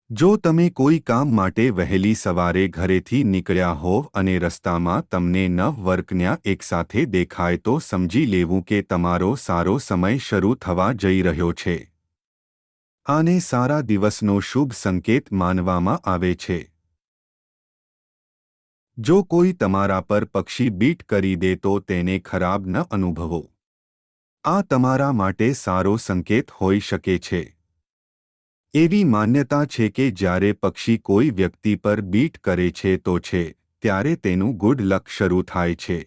જો તમે કોઈ કામ માટે વહેલી સવારે ઘરેથી નીકળ્યા હોવ અને રસ્તામાં તમને 9 વર્કન્યા એકસાથે દેખાય તો સમજી લેવું કે તમારો સારો સમય શરૂ થવા જઈ રહ્યો છે. આને સારા દિવસનો શુભ સંકેત માનવામાં આવે છે. જો કોઈ તમારા પર પક્ષી બીટ કરી દે તો તેને ખરાબ ન અનુભવો. આ તમારા માટે સારો સંકેત હોઈ શકે છે. એવી માન્યતા છે કે જ્યારે પક્ષી કોઈ વ્યક્તિ પર બીટ કરે છે તો છે ત્યારે તેનું ગુડ લક શરૂ થાય છે.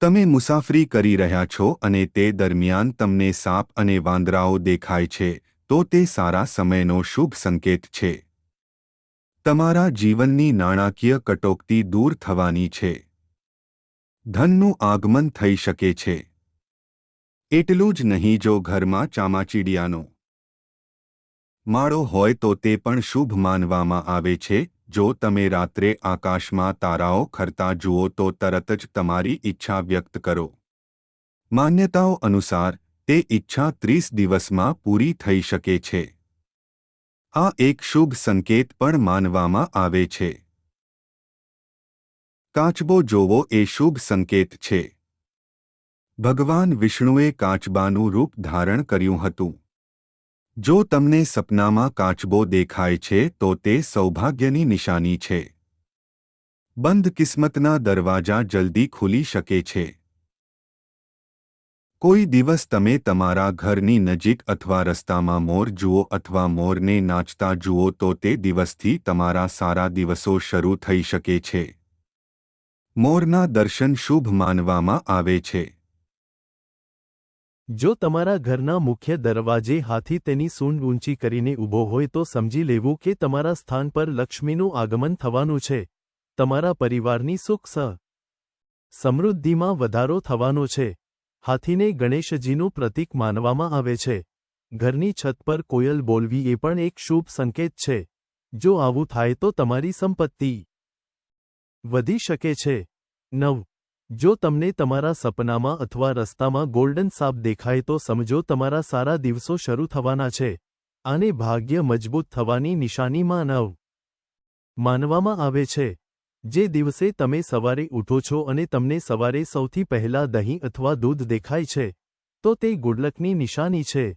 તમે મુસાફરી કરી રહ્યા છો અને તે દરમિયાન તમને સાપ અને વાંદરાઓ દેખાય છે તો તે સારા સમયનો શુભ સંકેત છે. તમારા જીવનની નાણાકીય કટોકટી દૂર થવાની છે. ધનનું આગમન થઈ શકે છે. એટલું જ નહીં, જો ઘરમાં ચામાચીડિયાનો માળો હોય તો તે પણ શુભ માનવામાં આવે છે. જો તમે રાત્રે આકાશમાં તારાઓ ખરતા જુઓ તો તરત જ તમારી ઈચ્છા વ્યક્ત કરો. માન્યતાઓ અનુસાર તે ઈચ્છા 30 દિવસમાં પૂરી થઈ શકે છે. આ એક શુભ સંકેત પણ માનવામાં આવે છે. કાચબો જોવો એ શુભ સંકેત છે. ભગવાન વિષ્ણુએ કાચબાનું રૂપ ધારણ કર્યું હતું. જો તમને સપનામાં કાચબો દેખાય છે તો તે સૌભાગ્યની નિશાની છે. બંધ કિસ્મતના દરવાજા જલ્દી ખુલી શકે છે. કોઈ દિવસ તમે તમારા ઘરની નજીક અથવા રસ્તામાં મોર જુઓ અથવા મોરને નાચતા જુઓ તો તે દિવસથી તમારા સારા દિવસો શરૂ થઈ શકે છે. મોરના દર્શન શુભ માનવામાં આવે છે. જો તમારા ઘરના મુખ્ય દરવાજે હાથી તેની સૂંઢ ઊંચી કરીને ઊભો હોય તો સમજી લેવું કે તમારા સ્થાન પર લક્ષ્મીનું આગમન થવાનું છે. તમારા પરિવારની સુખ સમૃદ્ધિમાં વધારો થવાનો છે. હાથીને ગણેશજીનું પ્રતીક માનવામાં આવે છે. ઘરની છત પર કોયલ બોલવી એ પણ એક શુભ સંકેત છે. જો આવું થાય તો તમારી સંપત્તિ વધી શકે છે. 9. જો તમને તમારા સપનામાં અથવા રસ્તામાં ગોલ્ડન સાપ દેખાય તો સમજો તમારા સારા દિવસો શરૂ થવાના છે. આને ભાગ્ય મજબૂત થવાની નિશાનીમાં માનવામાં આવે છે. જે દિવસે તમે સવારે ઉઠો છો અને તમને સવારે સૌથી પહેલા દહીં અથવા દૂધ દેખાય છે તો તે ગુડલકની નિશાની છે.